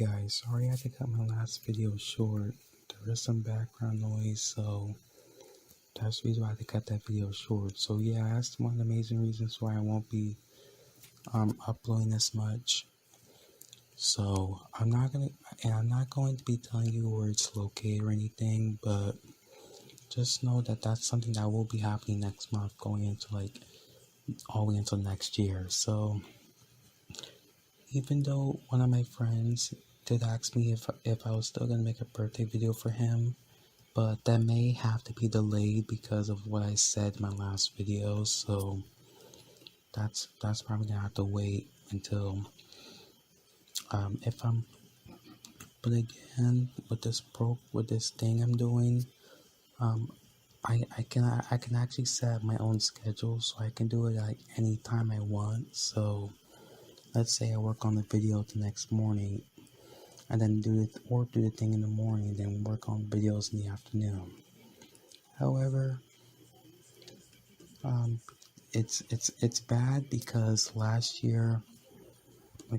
guys, sorry I had to cut my last video short. There is some background noise, so that's the reason why I had to cut that video short. So yeah, that's one of the amazing reasons why I won't be uploading as much. So I'm not going to be telling you where it's located or anything, but just know that that's something that will be happening next month, going into like all the way until next year. So even though one of my friends did ask me if I was still gonna make a birthday video for him, but that may have to be delayed because of what I said in my last video. So that's probably gonna have to wait until if I'm. But again, with this thing I'm doing, I can actually set my own schedule, so I can do it like any time I want. So let's say I work on the video the next morning, and then do the thing in the morning, then work on videos in the afternoon. However, it's bad because last year, or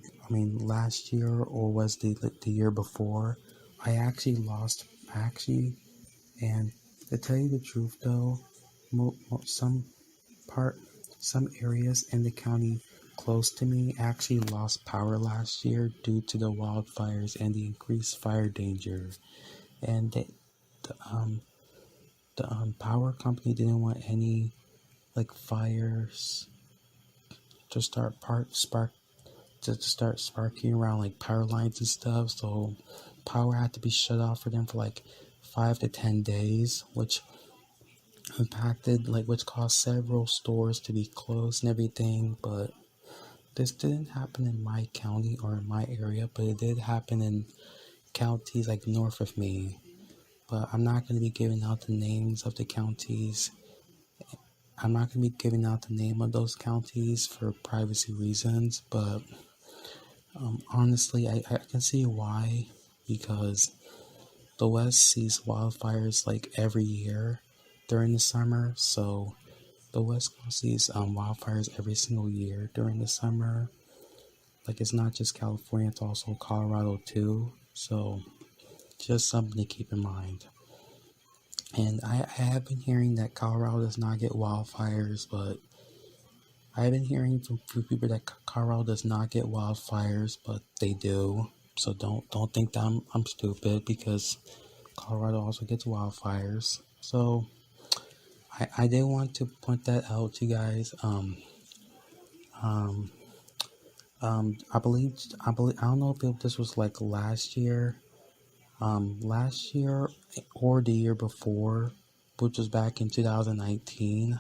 was the year before, I actually lost. And to tell you the truth, though, some areas in the county close to me actually lost power last year due to the wildfires and the increased fire danger. And the power company didn't want any fires to start sparking around like power lines and stuff. So power had to be shut off for them for like 5 to 10 days, which caused several stores to be closed and everything. But this didn't happen in my county or in my area, but it did happen in counties like north of me. But I'm not going to be giving out the names of the counties. I'm not going to be giving out the name of those counties for privacy reasons, but honestly, I can see why, because the West sees wildfires like every year during the summer. So the West Coast sees wildfires every single year during the summer. Like, it's not just California, it's also Colorado too. So just something to keep in mind. And I have been hearing that Colorado does not get wildfires, but I've been hearing from a few people that Colorado does not get wildfires, but they do. So don't think that I'm stupid, because Colorado also gets wildfires. So I did want to point that out to you guys. I believe I don't know if this was like last year or the year before, which was back in 2019.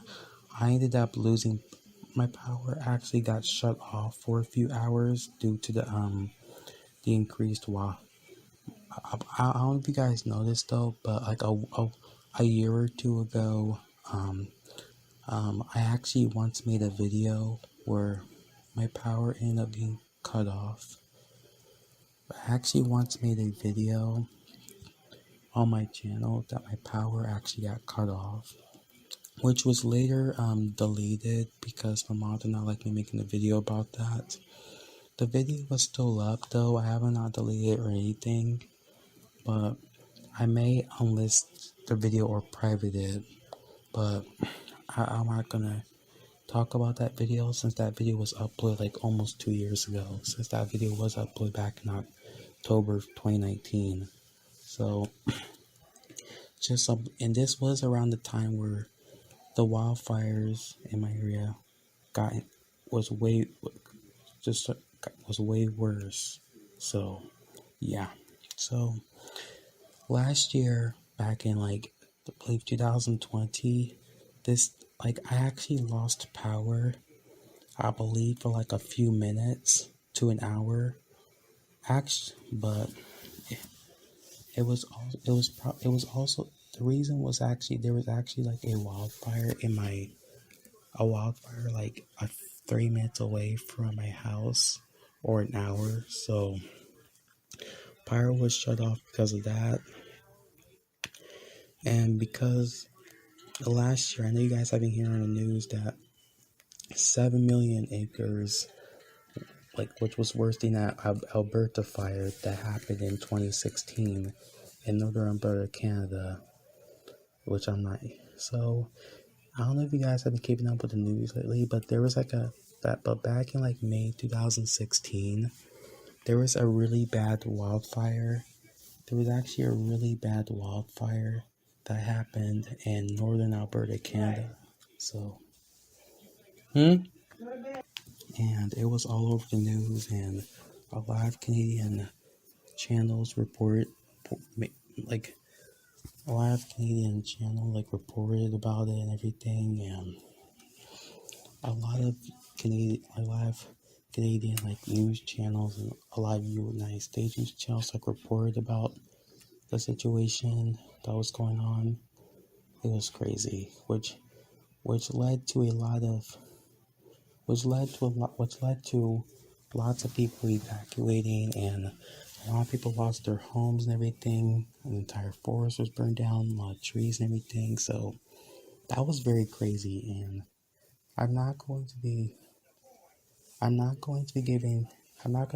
I ended up losing my power. Actually got shut off for a few hours due to the increased wild. I don't know if you guys know this though, but like a year or two ago, I actually once made a video where my power ended up being cut off. I actually once made a video on my channel that my power actually got cut off, which was later deleted because my mom did not like me making a video about that. The video was still up though. I haven't not deleted it or anything, but I may unlist the video or private it. But I'm not gonna talk about that video, since that video was uploaded like almost 2 years ago, since that video was uploaded back in October 2019. So and this was around the time where the wildfires in my area was way worse. So yeah. So last year, back in I believe 2020, I actually lost power, I believe, for like a few minutes to an hour. But it was also the reason was actually there was actually like a wildfire like 3 minutes away from my house, or an hour. So power was shut off because of that. And because last year, I know you guys have been hearing on the news that 7 million acres which was worse than that Alberta fire that happened in 2016 in northern Alberta, Canada, which I'm not. So I don't know if you guys have been keeping up with the news lately, but there was but back in like May 2016, there was a really bad wildfire. There was actually a really bad wildfire that happened in northern Alberta, Canada. So, and it was all over the news, and a lot of Canadian channels reported, like, a lot of Canadian channels like reported about it and everything, and a lot of Canadian like news channels and a lot of United States news channels like reported about the situation that was going on. It was crazy, which led to lots of people evacuating, and a lot of people lost their homes and everything. An entire forest was burned down, a lot of trees and everything. So that was very crazy, and I'm not going to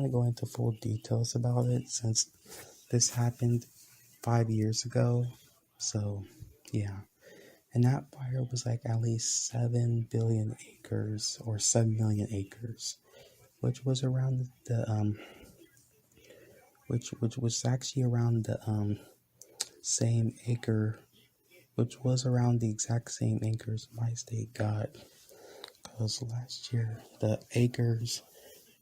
go into full details about it since this happened 5 years ago. So yeah. And that fire was like at least 7 billion acres or 7 million acres, which was around which was actually around the same acre, which was around the exact same acres my state got. Because last year the acres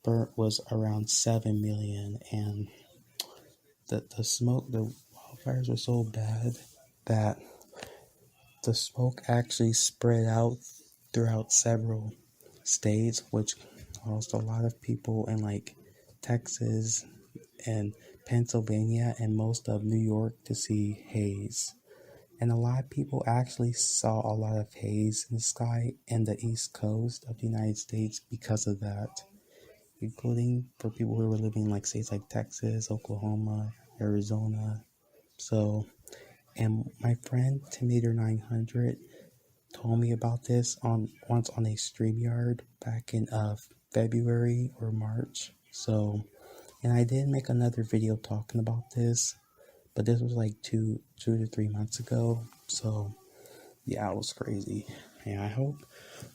burnt was around 7 million, and the wildfires were so bad that the smoke actually spread out throughout several states, which caused a lot of people in like Texas and Pennsylvania and most of New York to see haze. And a lot of people actually saw a lot of haze in the sky in the east coast of the United States because of that, including for people who were living in like states like Texas, Oklahoma, Arizona. So, and my friend Tomato900 told me about this once on a StreamYard back in February or March. So, and I did make another video talking about this, but this was like 2 to 3 months ago. So yeah, it was crazy, and I hope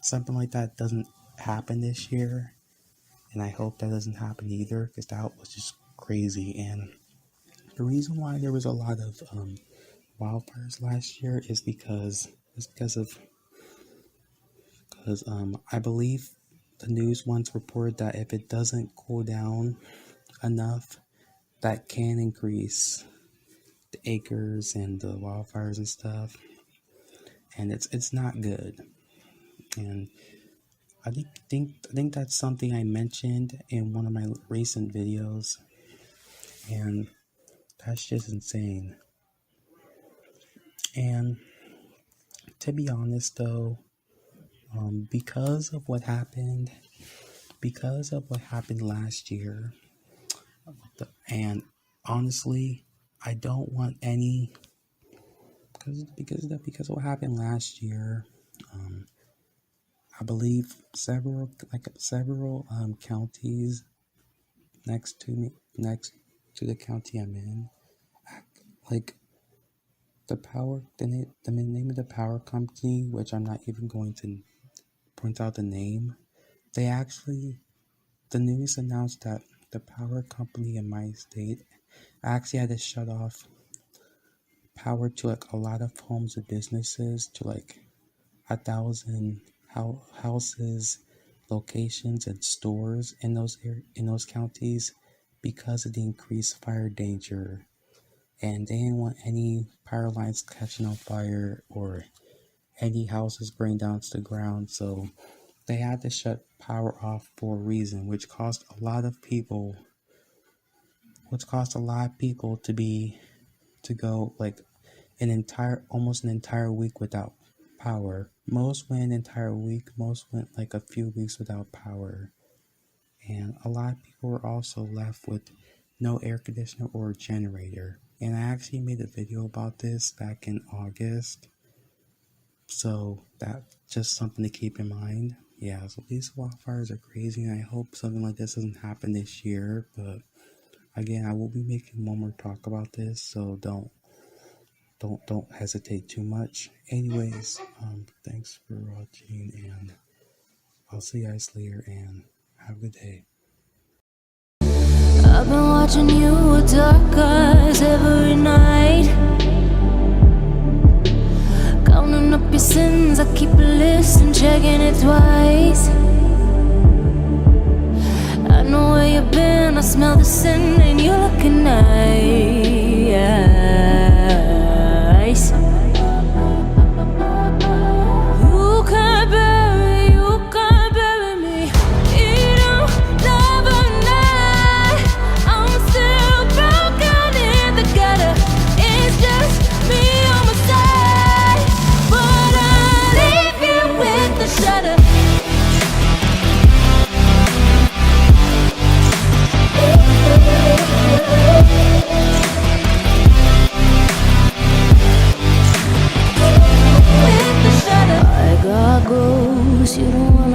something like that doesn't happen this year, and I hope that doesn't happen either, because that was just crazy. And the reason why there was a lot of wildfires last year is because I believe the news once reported that if it doesn't cool down enough, that can increase the acres and the wildfires and stuff, and it's not good. And I think that's something I mentioned in one of my recent videos, and that's just insane. And to be honest, though, because of what happened last year, and honestly, I don't want any because of what happened last year. I believe several counties next to the county I'm in, like the name of the power company, which I'm not even going to point out the name. The news announced that the power company in my state actually had to shut off power to like a lot of homes and businesses, to like 1,000 houses, locations, and stores in those counties because of the increased fire danger, and they didn't want any power lines catching on fire or any houses burning down to the ground. So they had to shut power off for a reason, which caused a lot of people to go like almost an entire week without power. Most went an entire week, most went like a few weeks without power. And a lot of people were also left with no air conditioner or generator. And I actually made a video about this back in August. So that's just something to keep in mind. yeah, so these wildfires are crazy, and I hope something like this doesn't happen this year. But again, I will be making one more talk about this, so don't hesitate too much. Anyways, thanks for watching, and I'll see you guys later, and have a good day. I've been watching you with dark eyes every night, counting up your sins. I keep a list and checking it twice. I know where you've been, I smell the sin, and you're looking nice. You can't bury me. You don't love a night. I'm still broken in the gutter. It's just me on my side, but I leave you with the shudder. With the shudder. I got ghosts, you don't want